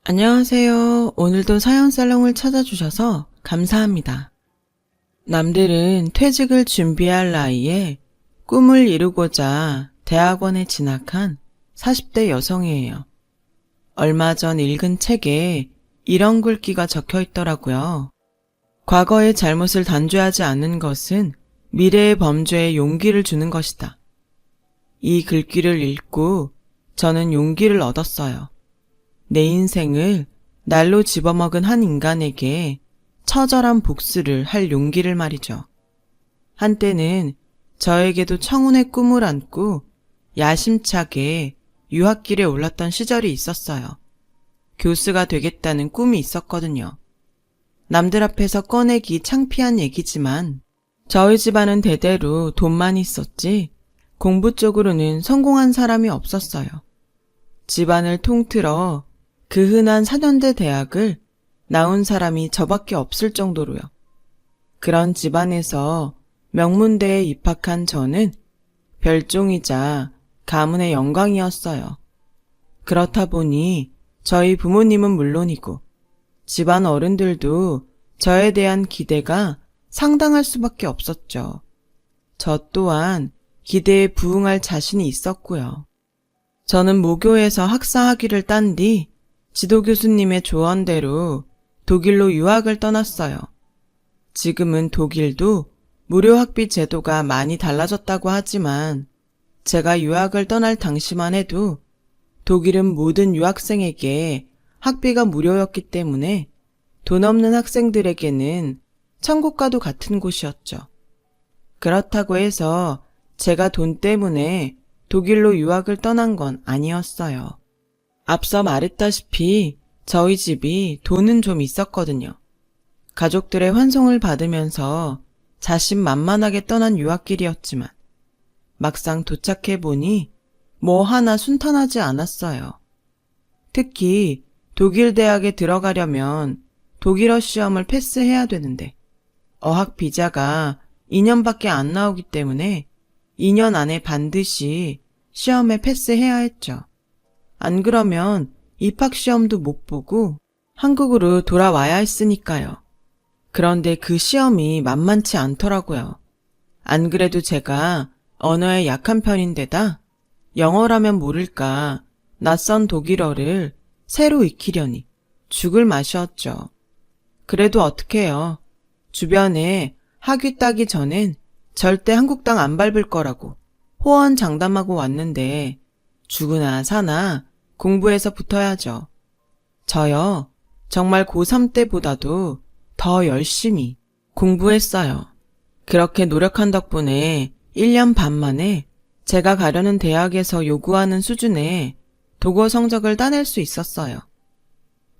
안녕하세요. 오늘도 사연살롱을 찾아주셔서 감사합니다. 남들은 퇴직을 준비할 나이에 꿈을 이루고자 대학원에 진학한 40대 여성이에요. 얼마 전 읽은 책에 이런 글귀가 적혀 있더라고요. 과거의 잘못을 단죄하지 않는 것은 미래의 범죄에 용기를 주는 것이다. 이 글귀를 읽고 저는 용기를 얻었어요. 내 인생을 날로 집어먹은 한 인간에게 처절한 복수를 할 용기를 말이죠. 한때는 저에게도 청운의 꿈을 안고 야심차게 유학길에 올랐던 시절이 있었어요. 교수가 되겠다는 꿈이 있었거든요. 남들 앞에서 꺼내기 창피한 얘기지만 저희 집안은 대대로 돈만 있었지 공부 쪽으로는 성공한 사람이 없었어요. 집안을 통틀어 그 흔한 4년제 대학을 나온 사람이 저밖에 없을 정도로요. 그런 집안에서 명문대에 입학한 저는 별종이자 가문의 영광이었어요. 그렇다 보니 저희 부모님은 물론이고 집안 어른들도 저에 대한 기대가 상당할 수밖에 없었죠. 저 또한 기대에 부응할 자신이 있었고요. 저는 모교에서 학사 학위를 딴 뒤 지도교수님의 조언대로 독일로 유학을 떠났어요. 지금은 독일도 무료 학비 제도가 많이 달라졌다고 하지만 제가 유학을 떠날 당시만 해도 독일은 모든 유학생에게 학비가 무료였기 때문에 돈 없는 학생들에게는 천국과도 같은 곳이었죠. 그렇다고 해서 제가 돈 때문에 독일로 유학을 떠난 건 아니었어요. 앞서 말했다시피 저희 집이 돈은 좀 있었거든요. 가족들의 환송을 받으면서 자신만만하게 떠난 유학길이었지만 막상 도착해보니 뭐 하나 순탄하지 않았어요. 특히 독일 대학에 들어가려면 독일어 시험을 패스해야 되는데 어학 비자가 2년밖에 안 나오기 때문에 2년 안에 반드시 시험에 패스해야 했죠. 안 그러면 입학시험도 못 보고 한국으로 돌아와야 했으니까요. 그런데 그 시험이 만만치 않더라고요. 안 그래도 제가 언어에 약한 편인데다 영어라면 모를까 낯선 독일어를 새로 익히려니 죽을 맛이었죠. 그래도 어떡해요. 주변에 학위 따기 전엔 절대 한국 땅 안 밟을 거라고 호언장담하고 왔는데 죽으나 사나 공부해서 붙어야죠. 저요, 정말 고3 때보다도 더 열심히 공부했어요. 그렇게 노력한 덕분에 1년 반 만에 제가 가려는 대학에서 요구하는 수준의 독어 성적을 따낼 수 있었어요.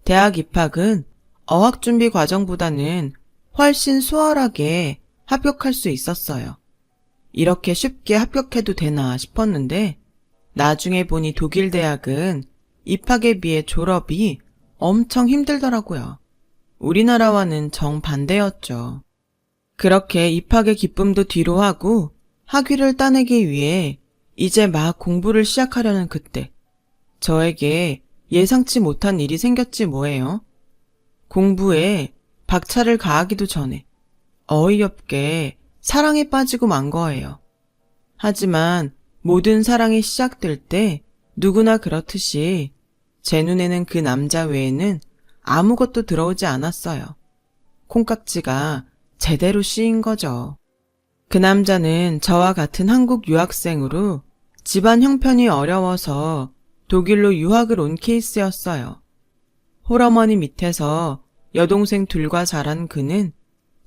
대학 입학은 어학준비 과정보다는 훨씬 수월하게 합격할 수 있었어요. 이렇게 쉽게 합격해도 되나 싶었는데 나중에 보니 독일 대학은 입학에 비해 졸업이 엄청 힘들더라고요. 우리나라와는 정반대였죠. 그렇게 입학의 기쁨도 뒤로 하고 학위를 따내기 위해 이제 막 공부를 시작하려는 그때 저에게 예상치 못한 일이 생겼지 뭐예요. 공부에 박차를 가하기도 전에 어이없게 사랑에 빠지고 만 거예요. 하지만 모든 사랑이 시작될 때 누구나 그렇듯이 제 눈에는 그 남자 외에는 아무것도 들어오지 않았어요. 콩깍지가 제대로 씌인 거죠. 그 남자는 저와 같은 한국 유학생으로 집안 형편이 어려워서 독일로 유학을 온 케이스였어요. 홀어머니 밑에서 여동생 둘과 자란 그는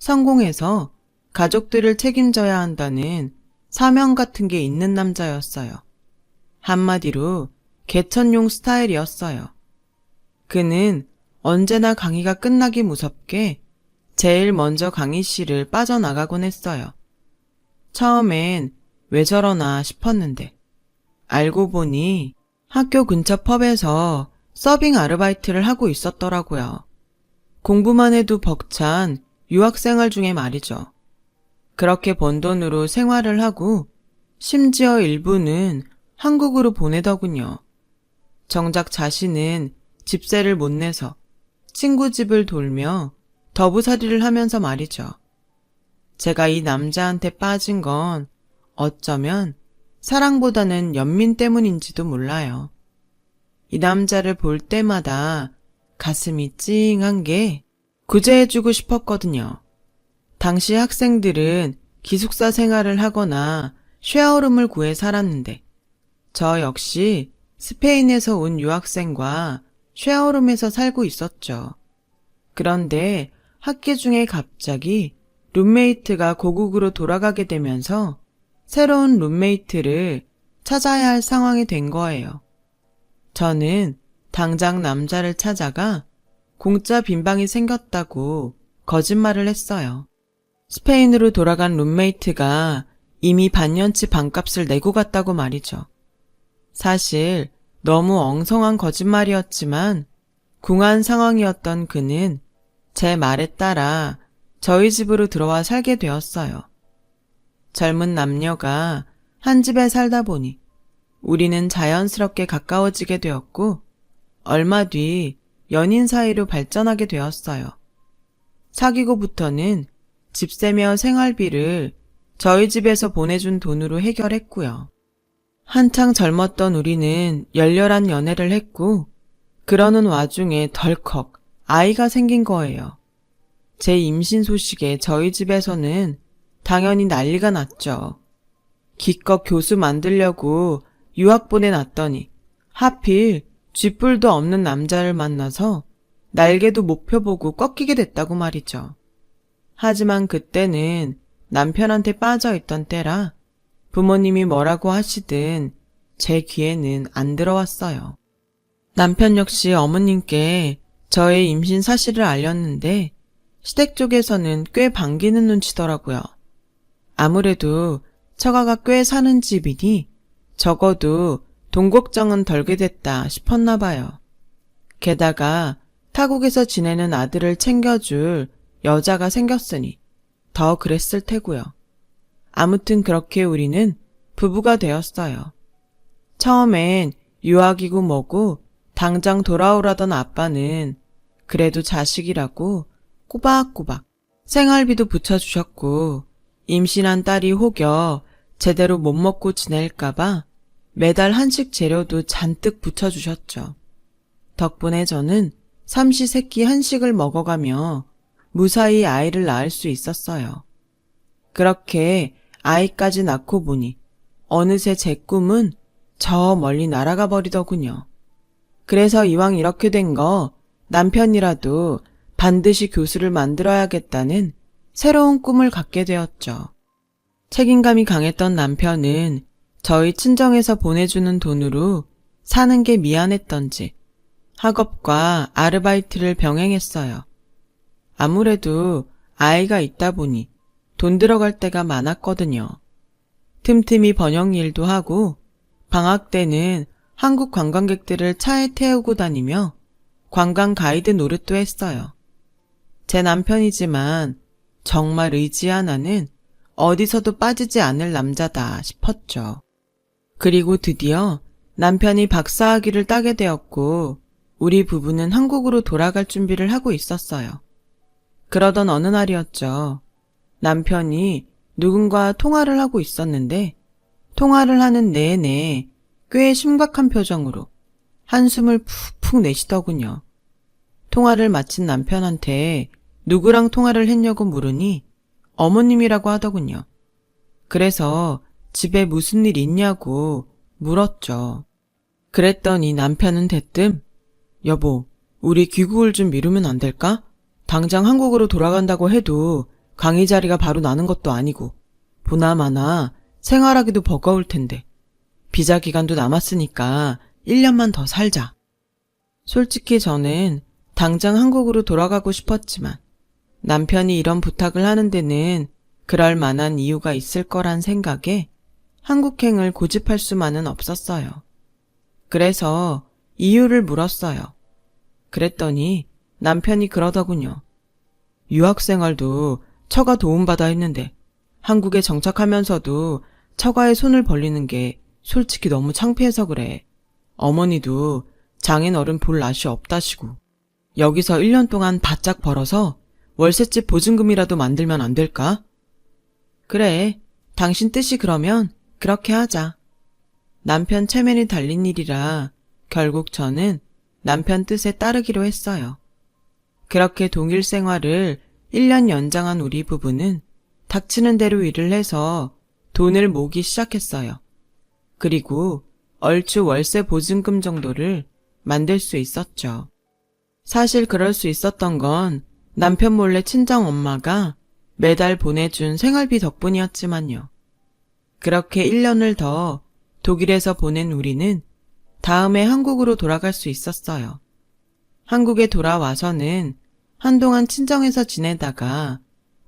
성공해서 가족들을 책임져야 한다는 사명 같은 게 있는 남자였어요. 한마디로 개천용 스타일이었어요. 그는 언제나 강의가 끝나기 무섭게 제일 먼저 강의실을 빠져나가곤 했어요. 처음엔 왜 저러나 싶었는데 알고 보니 학교 근처 펍에서 서빙 아르바이트를 하고 있었더라고요. 공부만 해도 벅찬 유학생활 중에 말이죠. 그렇게 번 돈으로 생활을 하고 심지어 일부는 한국으로 보내더군요. 정작 자신은 집세를 못 내서 친구 집을 돌며 더부살이를 하면서 말이죠. 제가 이 남자한테 빠진 건 어쩌면 사랑보다는 연민 때문인지도 몰라요. 이 남자를 볼 때마다 가슴이 찡한 게 구제해주고 싶었거든요. 당시 학생들은 기숙사 생활을 하거나 쉐어룸을 구해 살았는데 저 역시 스페인에서 온 유학생과 쉐어룸에서 살고 있었죠. 그런데 학기 중에 갑자기 룸메이트가 고국으로 돌아가게 되면서 새로운 룸메이트를 찾아야 할 상황이 된 거예요. 저는 당장 남자를 찾아가 공짜 빈방이 생겼다고 거짓말을 했어요. 스페인으로 돌아간 룸메이트가 이미 반년치 방값을 내고 갔다고 말이죠. 사실 너무 엉성한 거짓말이었지만 궁한 상황이었던 그는 제 말에 따라 저희 집으로 들어와 살게 되었어요. 젊은 남녀가 한 집에 살다 보니 우리는 자연스럽게 가까워지게 되었고 얼마 뒤 연인 사이로 발전하게 되었어요. 사귀고부터는 집세며 생활비를 저희 집에서 보내준 돈으로 해결했고요. 한창 젊었던 우리는 열렬한 연애를 했고 그러는 와중에 덜컥 아이가 생긴 거예요. 제 임신 소식에 저희 집에서는 당연히 난리가 났죠. 기껏 교수 만들려고 유학 보내놨더니 하필 쥐뿔도 없는 남자를 만나서 날개도 못 펴보고 꺾이게 됐다고 말이죠. 하지만 그때는 남편한테 빠져있던 때라 부모님이 뭐라고 하시든 제 귀에는 안 들어왔어요. 남편 역시 어머님께 저의 임신 사실을 알렸는데 시댁 쪽에서는 꽤 반기는 눈치더라고요. 아무래도 처가가 꽤 사는 집이니 적어도 돈 걱정은 덜게 됐다 싶었나 봐요. 게다가 타국에서 지내는 아들을 챙겨줄 여자가 생겼으니 더 그랬을 테고요. 아무튼 그렇게 우리는 부부가 되었어요. 처음엔 유학이고 뭐고 당장 돌아오라던 아빠는 그래도 자식이라고 꼬박꼬박 생활비도 붙여주셨고 임신한 딸이 혹여 제대로 못 먹고 지낼까봐 매달 한식 재료도 잔뜩 붙여주셨죠. 덕분에 저는 삼시세끼 한식을 먹어가며 무사히 아이를 낳을 수 있었어요. 그렇게 아이까지 낳고 보니 어느새 제 꿈은 저 멀리 날아가 버리더군요. 그래서 이왕 이렇게 된 거 남편이라도 반드시 교수를 만들어야겠다는 새로운 꿈을 갖게 되었죠. 책임감이 강했던 남편은 저희 친정에서 보내주는 돈으로 사는 게 미안했던지 학업과 아르바이트를 병행했어요. 아무래도 아이가 있다 보니 돈 들어갈 때가 많았거든요. 틈틈이 번역 일도 하고 방학 때는 한국 관광객들을 차에 태우고 다니며 관광 가이드 노릇도 했어요. 제 남편이지만 정말 의지 하나는 어디서도 빠지지 않을 남자다 싶었죠. 그리고 드디어 남편이 박사학위를 따게 되었고 우리 부부는 한국으로 돌아갈 준비를 하고 있었어요. 그러던 어느 날이었죠. 남편이 누군가 통화를 하고 있었는데 통화를 하는 내내 꽤 심각한 표정으로 한숨을 푹푹 내쉬더군요. 통화를 마친 남편한테 누구랑 통화를 했냐고 물으니 어머님이라고 하더군요. 그래서 집에 무슨 일 있냐고 물었죠. 그랬더니 남편은 대뜸 여보, 우리 귀국을 좀 미루면 안 될까? 당장 한국으로 돌아간다고 해도 강의 자리가 바로 나는 것도 아니고 보나마나 생활하기도 버거울 텐데 비자 기간도 남았으니까 1년만 더 살자. 솔직히 저는 당장 한국으로 돌아가고 싶었지만 남편이 이런 부탁을 하는 데는 그럴 만한 이유가 있을 거란 생각에 한국행을 고집할 수만은 없었어요. 그래서 이유를 물었어요. 그랬더니 남편이 그러더군요. 유학생활도 처가 도움받아 했는데 한국에 정착하면서도 처가에 손을 벌리는 게 솔직히 너무 창피해서 그래. 어머니도 장인어른 볼 낯이 없다시고. 여기서 1년 동안 바짝 벌어서 월세집 보증금이라도 만들면 안 될까? 그래, 당신 뜻이 그러면 그렇게 하자. 남편 체면이 달린 일이라 결국 저는 남편 뜻에 따르기로 했어요. 그렇게 동일 생활을 1년 연장한 우리 부부는 닥치는 대로 일을 해서 돈을 모으기 시작했어요. 그리고 얼추 월세 보증금 정도를 만들 수 있었죠. 사실 그럴 수 있었던 건 남편 몰래 친정 엄마가 매달 보내준 생활비 덕분이었지만요. 그렇게 1년을 더 독일에서 보낸 우리는 다음에 한국으로 돌아갈 수 있었어요. 한국에 돌아와서는 한동안 친정에서 지내다가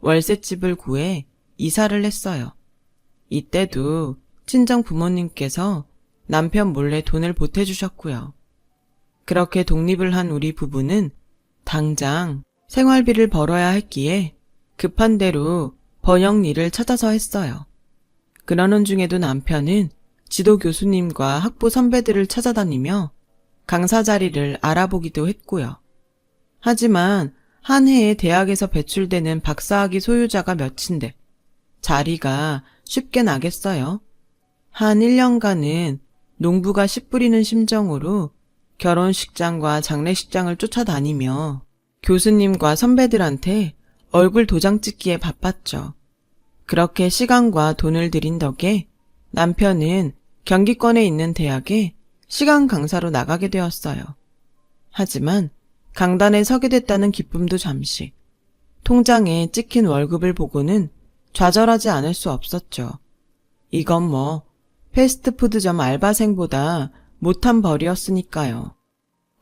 월세집을 구해 이사를 했어요. 이때도 친정 부모님께서 남편 몰래 돈을 보태주셨고요. 그렇게 독립을 한 우리 부부는 당장 생활비를 벌어야 했기에 급한 대로 번역 일을 찾아서 했어요. 그러는 중에도 남편은 지도 교수님과 학부 선배들을 찾아다니며 강사 자리를 알아보기도 했고요. 하지만 한 해에 대학에서 배출되는 박사학위 소유자가 몇인데 자리가 쉽게 나겠어요. 한 1년간은 농부가 씨 뿌리는 심정으로 결혼식장과 장례식장을 쫓아다니며 교수님과 선배들한테 얼굴 도장 찍기에 바빴죠. 그렇게 시간과 돈을 들인 덕에 남편은 경기권에 있는 대학에 시간 강사로 나가게 되었어요. 하지만 강단에 서게 됐다는 기쁨도 잠시, 통장에 찍힌 월급을 보고는 좌절하지 않을 수 없었죠. 이건 뭐 패스트푸드점 알바생보다 못한 벌이었으니까요.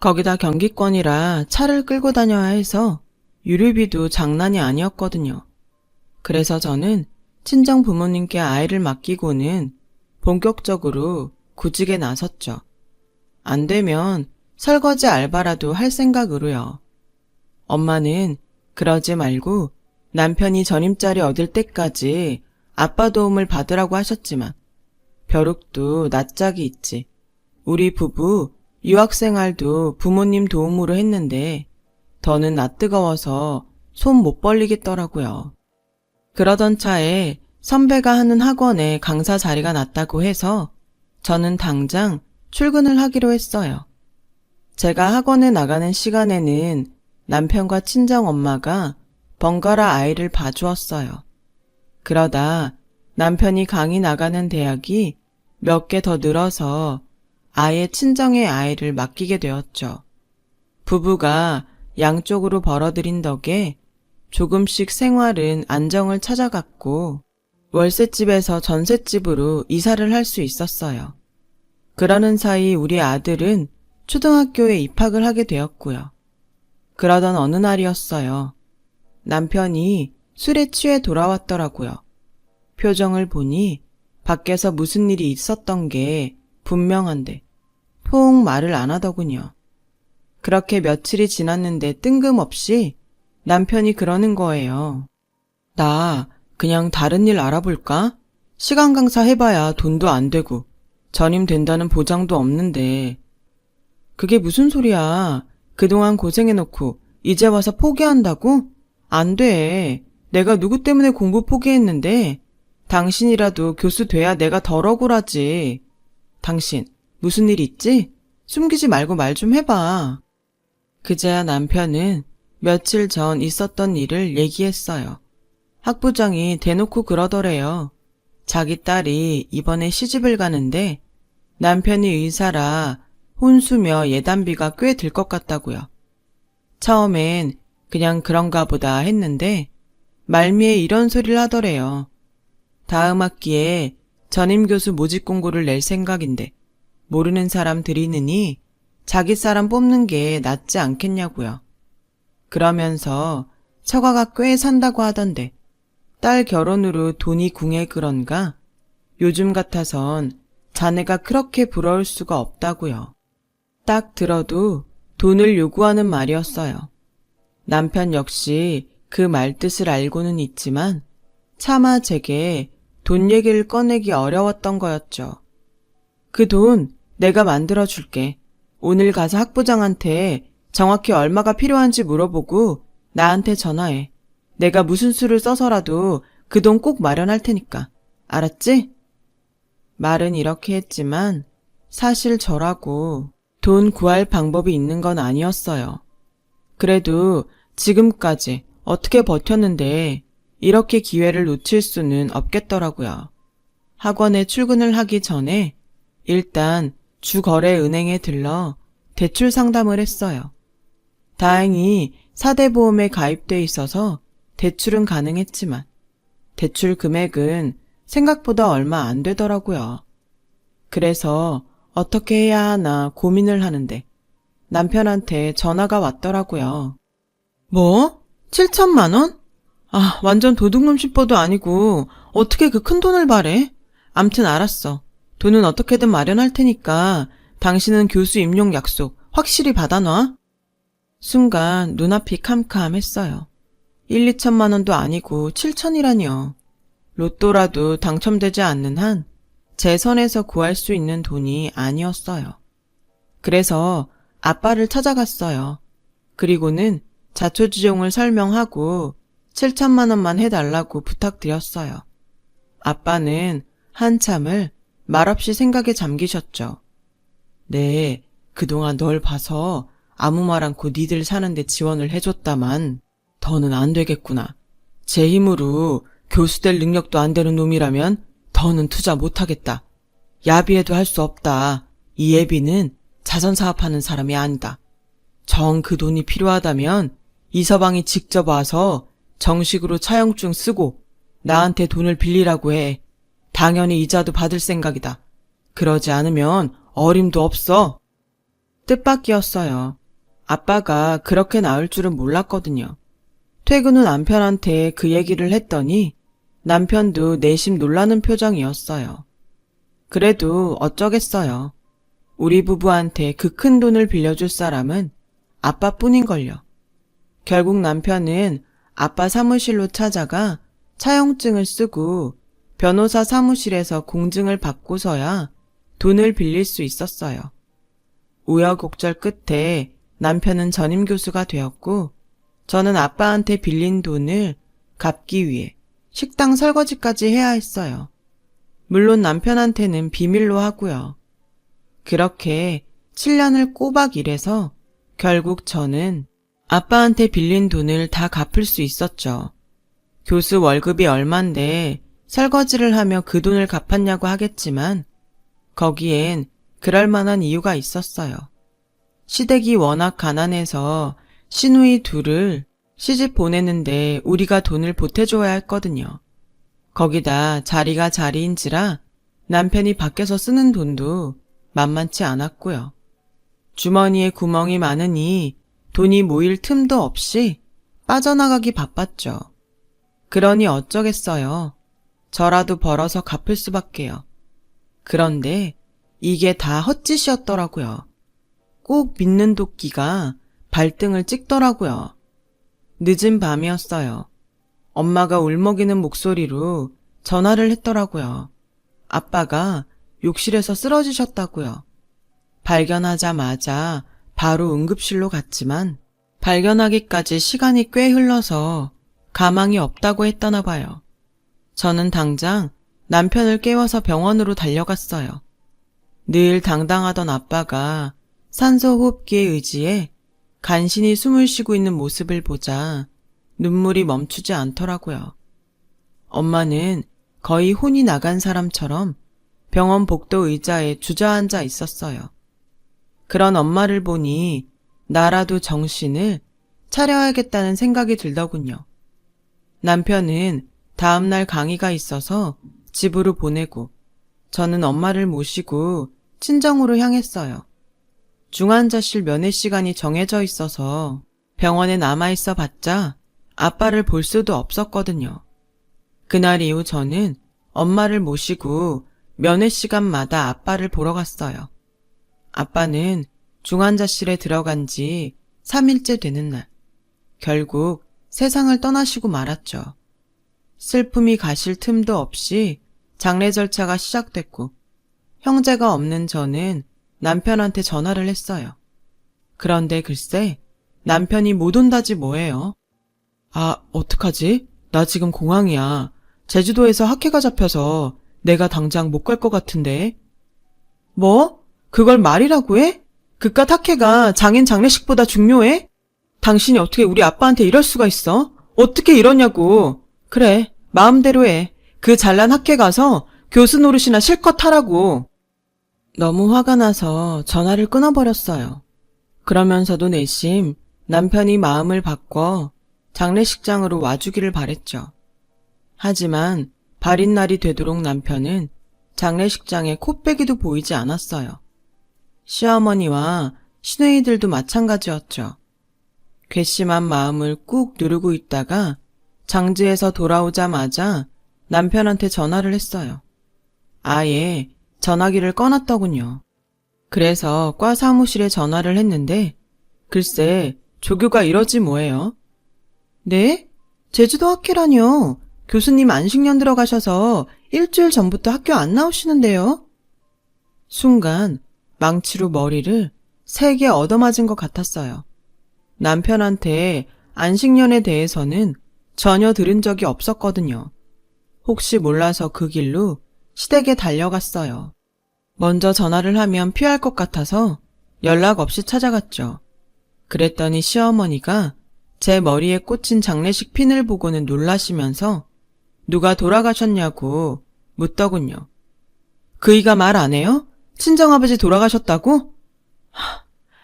거기다 경기권이라 차를 끌고 다녀야 해서 유류비도 장난이 아니었거든요. 그래서 저는 친정 부모님께 아이를 맡기고는 본격적으로 구직에 나섰죠. 안 되면 설거지 알바라도 할 생각으로요. 엄마는 그러지 말고 남편이 전임자리 얻을 때까지 아빠 도움을 받으라고 하셨지만 벼룩도 낯짝이 있지. 우리 부부 유학생활도 부모님 도움으로 했는데 더는 낯뜨거워서 손 못 벌리겠더라고요. 그러던 차에 선배가 하는 학원에 강사 자리가 났다고 해서 저는 당장 출근을 하기로 했어요. 제가 학원에 나가는 시간에는 남편과 친정엄마가 번갈아 아이를 봐주었어요. 그러다 남편이 강의 나가는 대학이 몇 개 더 늘어서 아예 친정의 아이를 맡기게 되었죠. 부부가 양쪽으로 벌어들인 덕에 조금씩 생활은 안정을 찾아갔고 월세집에서 전셋집으로 이사를 할 수 있었어요. 그러는 사이 우리 아들은 초등학교에 입학을 하게 되었고요. 그러던 어느 날이었어요. 남편이 술에 취해 돌아왔더라고요. 표정을 보니 밖에서 무슨 일이 있었던 게 분명한데 통 말을 안 하더군요. 그렇게 며칠이 지났는데 뜬금없이 남편이 그러는 거예요. 나 그냥 다른 일 알아볼까? 시간 강사 해봐야 돈도 안 되고 전임 된다는 보장도 없는데. 그게 무슨 소리야. 그동안 고생해놓고 이제 와서 포기한다고? 안 돼. 내가 누구 때문에 공부 포기했는데 당신이라도 교수 돼야 내가 덜 억울하지. 당신 무슨 일 있지? 숨기지 말고 말 좀 해봐. 그제야 남편은 며칠 전 있었던 일을 얘기했어요. 학부장이 대놓고 그러더래요. 자기 딸이 이번에 시집을 가는데 남편이 의사라 혼수며 예단비가 꽤 들 것 같다고요. 처음엔 그냥 그런가 보다 했는데 말미에 이런 소리를 하더래요. 다음 학기에 전임교수 모집 공고를 낼 생각인데 모르는 사람 들이느니 자기 사람 뽑는 게 낫지 않겠냐고요. 그러면서 처가가 꽤 산다고 하던데 딸 결혼으로 돈이 궁해 그런가? 요즘 같아선 자네가 그렇게 부러울 수가 없다고요. 딱 들어도 돈을 요구하는 말이었어요. 남편 역시 그 말뜻을 알고는 있지만 차마 제게 돈 얘기를 꺼내기 어려웠던 거였죠. 그 돈 내가 만들어줄게. 오늘 가서 학부장한테 정확히 얼마가 필요한지 물어보고 나한테 전화해. 내가 무슨 수를 써서라도 그 돈 꼭 마련할 테니까. 알았지? 말은 이렇게 했지만 사실 저라고 돈 구할 방법이 있는 건 아니었어요. 그래도 지금까지 어떻게 버텼는데 이렇게 기회를 놓칠 수는 없겠더라고요. 학원에 출근을 하기 전에 일단 주거래은행에 들러 대출 상담을 했어요. 다행히 4대 보험에 가입돼 있어서 대출은 가능했지만 대출 금액은 생각보다 얼마 안 되더라고요. 그래서 어떻게 해야 하나 고민을 하는데 남편한테 전화가 왔더라고요. 뭐? 7천만 원? 아, 완전 도둑놈 씹어도 아니고 어떻게 그 큰 돈을 바래? 암튼 알았어. 돈은 어떻게든 마련할 테니까 당신은 교수 임용 약속 확실히 받아놔. 순간 눈앞이 캄캄했어요. 1, 2천만 원도 아니고 7천이라니요. 로또라도 당첨되지 않는 한 제 선에서 구할 수 있는 돈이 아니었어요. 그래서 아빠를 찾아갔어요. 그리고는 자초지종을 설명하고 7천만 원만 해달라고 부탁드렸어요. 아빠는 한참을 말없이 생각에 잠기셨죠. 네, 그동안 널 봐서 아무 말 않고 니들 사는데 지원을 해줬다만 더는 안 되겠구나. 제 힘으로 교수 될 능력도 안 되는 놈이라면 더는 투자 못하겠다. 야비해도 할 수 없다. 이 애비는 자선사업하는 사람이 아니다. 정 그 돈이 필요하다면 이서방이 직접 와서 정식으로 차용증 쓰고 나한테 돈을 빌리라고 해. 당연히 이자도 받을 생각이다. 그러지 않으면 어림도 없어. 뜻밖이었어요. 아빠가 그렇게 나을 줄은 몰랐거든요. 퇴근 후 남편한테 그 얘기를 했더니 남편도 내심 놀라는 표정이었어요. 그래도 어쩌겠어요. 우리 부부한테 그 큰 돈을 빌려줄 사람은 아빠뿐인걸요. 결국 남편은 아빠 사무실로 찾아가 차용증을 쓰고 변호사 사무실에서 공증을 받고서야 돈을 빌릴 수 있었어요. 우여곡절 끝에 남편은 전임 교수가 되었고 저는 아빠한테 빌린 돈을 갚기 위해 식당 설거지까지 해야 했어요. 물론 남편한테는 비밀로 하고요. 그렇게 7년을 꼬박 일해서 결국 저는 아빠한테 빌린 돈을 다 갚을 수 있었죠. 교수 월급이 얼만데 설거지를 하며 그 돈을 갚았냐고 하겠지만 거기엔 그럴 만한 이유가 있었어요. 시댁이 워낙 가난해서 시누이 둘을 시집 보내는데 우리가 돈을 보태줘야 했거든요. 거기다 자리가 자리인지라 남편이 밖에서 쓰는 돈도 만만치 않았고요. 주머니에 구멍이 많으니 돈이 모일 틈도 없이 빠져나가기 바빴죠. 그러니 어쩌겠어요. 저라도 벌어서 갚을 수밖에요. 그런데 이게 다 헛짓이었더라고요. 꼭 믿는 도끼가 발등을 찍더라고요. 늦은 밤이었어요. 엄마가 울먹이는 목소리로 전화를 했더라고요. 아빠가 욕실에서 쓰러지셨다고요. 발견하자마자 바로 응급실로 갔지만 발견하기까지 시간이 꽤 흘러서 가망이 없다고 했다나 봐요. 저는 당장 남편을 깨워서 병원으로 달려갔어요. 늘 당당하던 아빠가 산소호흡기에 의지해 간신히 숨을 쉬고 있는 모습을 보자 눈물이 멈추지 않더라고요. 엄마는 거의 혼이 나간 사람처럼 병원 복도 의자에 주저앉아 있었어요. 그런 엄마를 보니 나라도 정신을 차려야겠다는 생각이 들더군요. 남편은 다음날 강의가 있어서 집으로 보내고 저는 엄마를 모시고 친정으로 향했어요. 중환자실 면회 시간이 정해져 있어서 병원에 남아있어 봤자 아빠를 볼 수도 없었거든요. 그날 이후 저는 엄마를 모시고 면회 시간마다 아빠를 보러 갔어요. 아빠는 중환자실에 들어간 지 3일째 되는 날, 결국 세상을 떠나시고 말았죠. 슬픔이 가실 틈도 없이 장례 절차가 시작됐고 형제가 없는 저는 남편한테 전화를 했어요. 그런데 글쎄 남편이 못 온다지 뭐예요. 아, 어떡하지? 나 지금 공항이야. 제주도에서 학회가 잡혀서 내가 당장 못 갈 것 같은데. 뭐? 그걸 말이라고 해? 그깟 학회가 장인 장례식보다 중요해? 당신이 어떻게 우리 아빠한테 이럴 수가 있어? 어떻게 이러냐고. 그래, 마음대로 해. 그 잘난 학회 가서 교수 노릇이나 실컷 하라고. 너무 화가 나서 전화를 끊어버렸어요. 그러면서도 내심 남편이 마음을 바꿔 장례식장으로 와주기를 바랬죠. 하지만 발인 날이 되도록 남편은 장례식장에 코빼기도 보이지 않았어요. 시어머니와 시누이들도 마찬가지였죠. 괘씸한 마음을 꾹 누르고 있다가 장지에서 돌아오자마자 남편한테 전화를 했어요. 아예 전화기를 꺼놨더군요. 그래서 과 사무실에 전화를 했는데 글쎄 조교가 이러지 뭐예요. 네? 제주도 학회라뇨. 교수님 안식년 들어가셔서 일주일 전부터 학교 안 나오시는데요. 순간 망치로 머리를 세게 얻어맞은 것 같았어요. 남편한테 안식년에 대해서는 전혀 들은 적이 없었거든요. 혹시 몰라서 그 길로 시댁에 달려갔어요. 먼저 전화를 하면 피할 것 같아서 연락 없이 찾아갔죠. 그랬더니 시어머니가 제 머리에 꽂힌 장례식 핀을 보고는 놀라시면서 누가 돌아가셨냐고 묻더군요. 그이가 말 안 해요? 친정아버지 돌아가셨다고?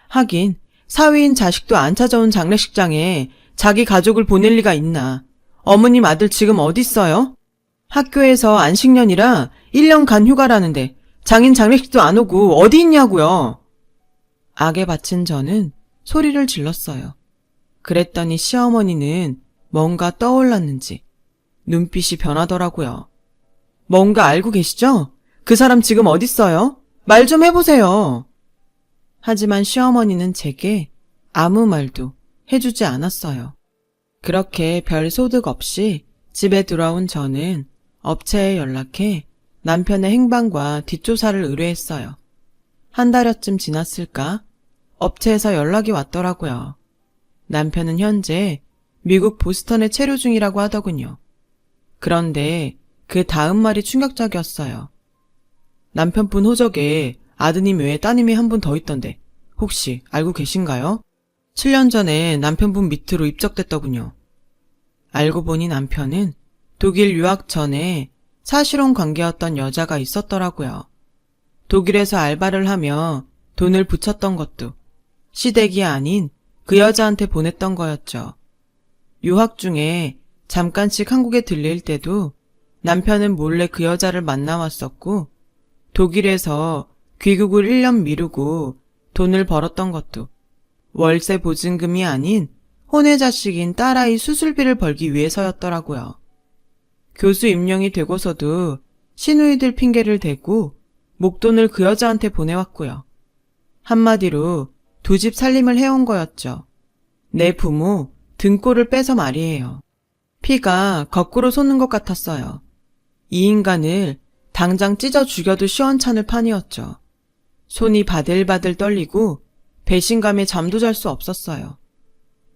하긴 사위인 자식도 안 찾아온 장례식장에 자기 가족을 보낼 리가 있나. 어머님 아들 지금 어딨어요? 학교에서 안식년이라 1년간 휴가라는데 장인 장례식도 안 오고 어디 있냐고요. 악에 바친 저는 소리를 질렀어요. 그랬더니 시어머니는 뭔가 떠올랐는지 눈빛이 변하더라고요. 뭔가 알고 계시죠? 그 사람 지금 어딨어요? 말 좀 해보세요. 하지만 시어머니는 제게 아무 말도 해주지 않았어요. 그렇게 별 소득 없이 집에 돌아온 저는 업체에 연락해 남편의 행방과 뒷조사를 의뢰했어요. 한 달여쯤 지났을까? 업체에서 연락이 왔더라고요. 남편은 현재 미국 보스턴에 체류 중이라고 하더군요. 그런데 그 다음 말이 충격적이었어요. 남편분 호적에 아드님 외에 따님이 한 분 더 있던데 혹시 알고 계신가요? 7년 전에 남편분 밑으로 입적됐더군요. 알고 보니 남편은 독일 유학 전에 사실혼 관계였던 여자가 있었더라고요. 독일에서 알바를 하며 돈을 붙였던 것도 시댁이 아닌 그 여자한테 보냈던 거였죠. 유학 중에 잠깐씩 한국에 들릴 때도 남편은 몰래 그 여자를 만나왔었고 독일에서 귀국을 1년 미루고 돈을 벌었던 것도 월세 보증금이 아닌 혼외 자식인 딸아이 수술비를 벌기 위해서였더라고요. 교수 임용이 되고서도 시누이들 핑계를 대고 목돈을 그 여자한테 보내왔고요. 한마디로 두 집 살림을 해온 거였죠. 내 부모 등골을 빼서 말이에요. 피가 거꾸로 솟는 것 같았어요. 이 인간을 당장 찢어 죽여도 시원찮을 판이었죠. 손이 바들바들 떨리고 배신감에 잠도 잘 수 없었어요.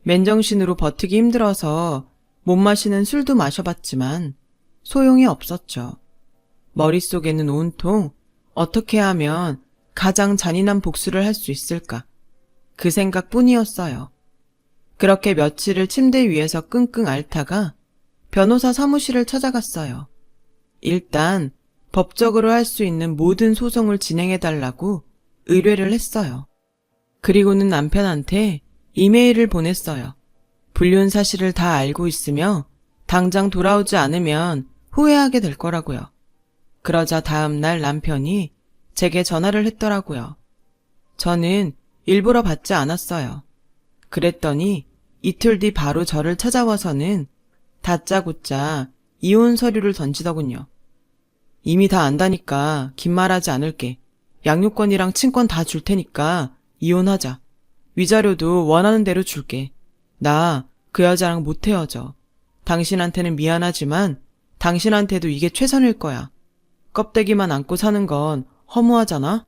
맨정신으로 버티기 힘들어서 못 마시는 술도 마셔봤지만 소용이 없었죠. 머릿속에는 온통 어떻게 하면 가장 잔인한 복수를 할 수 있을까? 그 생각뿐이었어요. 그렇게 며칠을 침대 위에서 끙끙 앓다가 변호사 사무실을 찾아갔어요. 일단 법적으로 할 수 있는 모든 소송을 진행해달라고 의뢰를 했어요. 그리고는 남편한테 이메일을 보냈어요. 불륜 사실을 다 알고 있으며 당장 돌아오지 않으면 후회하게 될 거라고요. 그러자 다음 날 남편이 제게 전화를 했더라고요. 저는 일부러 받지 않았어요. 그랬더니 이틀 뒤 바로 저를 찾아와서는 다짜고짜 이혼 서류를 던지더군요. 이미 다 안다니까 긴 말하지 않을게. 양육권이랑 친권 다 줄 테니까 이혼하자. 위자료도 원하는 대로 줄게. 나 그 여자랑 못 헤어져. 당신한테는 미안하지만 당신한테도 이게 최선일 거야. 껍데기만 안고 사는 건 허무하잖아?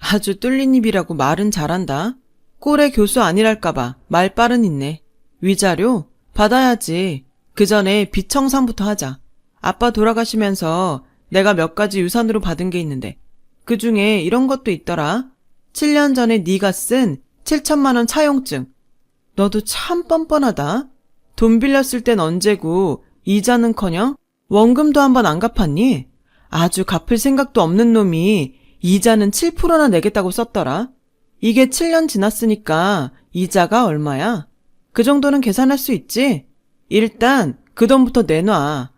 아주 뚫린 입이라고 말은 잘한다. 꼴의 교수 아니랄까봐 말빨은 있네. 위자료? 받아야지. 그 전에 빚 청산부터 하자. 아빠 돌아가시면서 내가 몇 가지 유산으로 받은 게 있는데 그 중에 이런 것도 있더라. 7년 전에 네가 쓴 7천만 원 차용증. 너도 참 뻔뻔하다. 돈 빌렸을 땐 언제고 이자는커녕 원금도 한번 안 갚았니? 아주 갚을 생각도 없는 놈이 이자는 7%나 내겠다고 썼더라. 이게 7년 지났으니까 이자가 얼마야? 그 정도는 계산할 수 있지? 일단 그 돈부터 내놔.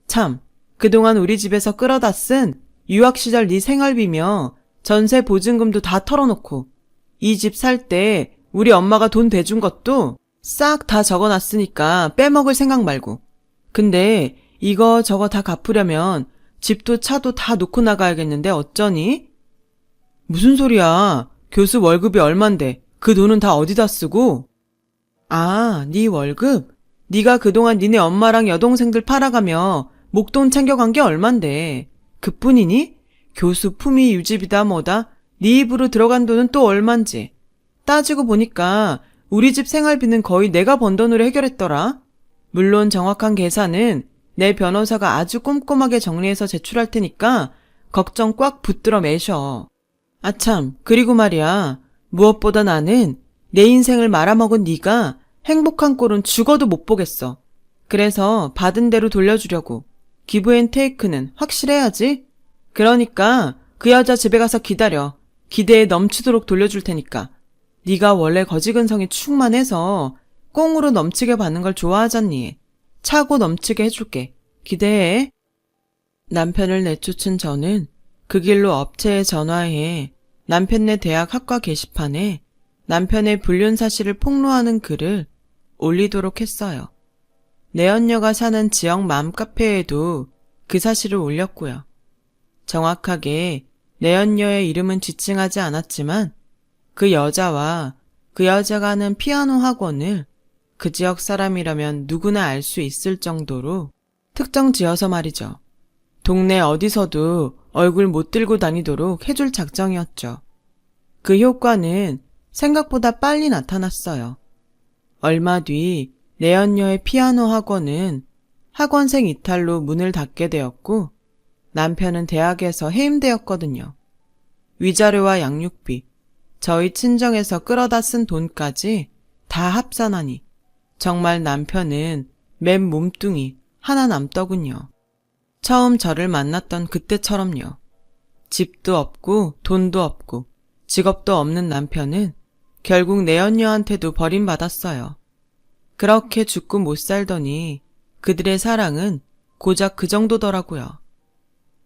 참, 그동안 우리 집에서 끌어다 쓴 유학 시절 네 생활비며 전세 보증금도 다 털어놓고 이 집 살 때 우리 엄마가 돈 대준 것도 싹 다 적어놨으니까 빼먹을 생각 말고. 근데 이거 저거 다 갚으려면 집도 차도 다 놓고 나가야겠는데 어쩌니? 무슨 소리야. 교수 월급이 얼만데 그 돈은 다 어디다 쓰고? 아, 네 월급? 네가 그동안 니네 엄마랑 여동생들 팔아가며 목돈 챙겨간 게 얼만데. 그뿐이니? 교수 품위 유지비다 뭐다. 네 입으로 들어간 돈은 또 얼만지. 따지고 보니까 우리 집 생활비는 거의 내가 번 돈으로 해결했더라. 물론 정확한 계산은 내 변호사가 아주 꼼꼼하게 정리해서 제출할 테니까 걱정 꽉 붙들어 매셔. 아참, 그리고 말이야. 무엇보다 나는 내 인생을 말아먹은 네가 행복한 꼴은 죽어도 못 보겠어. 그래서 받은 대로 돌려주려고. 기브앤테이크는 확실해야지. 그러니까 그 여자 집에 가서 기다려. 기대에 넘치도록 돌려줄 테니까. 네가 원래 거지근성이 충만해서 꽁으로 넘치게 받는 걸 좋아하잖니. 차고 넘치게 해줄게. 기대해. 남편을 내쫓은 저는 그 길로 업체에 전화해 남편네 대학 학과 게시판에 남편의 불륜 사실을 폭로하는 글을 올리도록 했어요. 내연녀가 사는 지역 맘카페에도 그 사실을 올렸고요. 정확하게 내연녀의 이름은 지칭하지 않았지만 그 여자와 그 여자가 하는 피아노 학원을 그 지역 사람이라면 누구나 알 수 있을 정도로 특정 지어서 말이죠. 동네 어디서도 얼굴 못 들고 다니도록 해줄 작정이었죠. 그 효과는 생각보다 빨리 나타났어요. 얼마 뒤 내연녀의 피아노 학원은 학원생 이탈로 문을 닫게 되었고 남편은 대학에서 해임되었거든요. 위자료와 양육비, 저희 친정에서 끌어다 쓴 돈까지 다 합산하니 정말 남편은 맨 몸뚱이 하나 남더군요. 처음 저를 만났던 그때처럼요. 집도 없고 돈도 없고 직업도 없는 남편은 결국 내연녀한테도 버림받았어요. 그렇게 죽고 못 살더니 그들의 사랑은 고작 그 정도더라고요.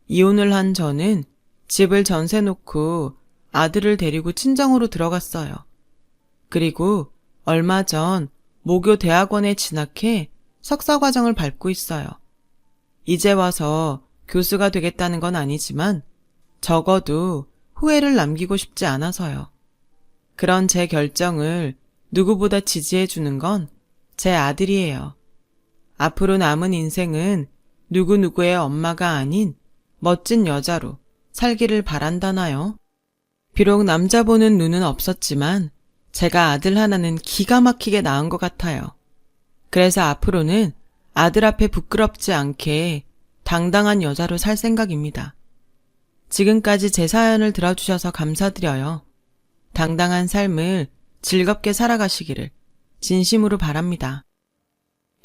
이혼을 한 저는 집을 전세 놓고 아들을 데리고 친정으로 들어갔어요. 그리고 얼마 전 모교 대학원에 진학해 석사과정을 밟고 있어요. 이제 와서 교수가 되겠다는 건 아니지만 적어도 후회를 남기고 싶지 않아서요. 그런 제 결정을 누구보다 지지해주는 건 제 아들이에요. 앞으로 남은 인생은 누구누구의 엄마가 아닌 멋진 여자로 살기를 바란다나요? 비록 남자 보는 눈은 없었지만 제가 아들 하나는 기가 막히게 낳은 것 같아요. 그래서 앞으로는 아들 앞에 부끄럽지 않게 당당한 여자로 살 생각입니다. 지금까지 제 사연을 들어주셔서 감사드려요. 당당한 삶을 즐겁게 살아가시기를 진심으로 바랍니다.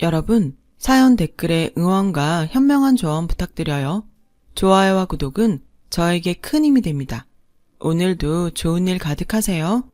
여러분, 사연 댓글에 응원과 현명한 조언 부탁드려요. 좋아요와 구독은 저에게 큰 힘이 됩니다. 오늘도 좋은 일 가득하세요.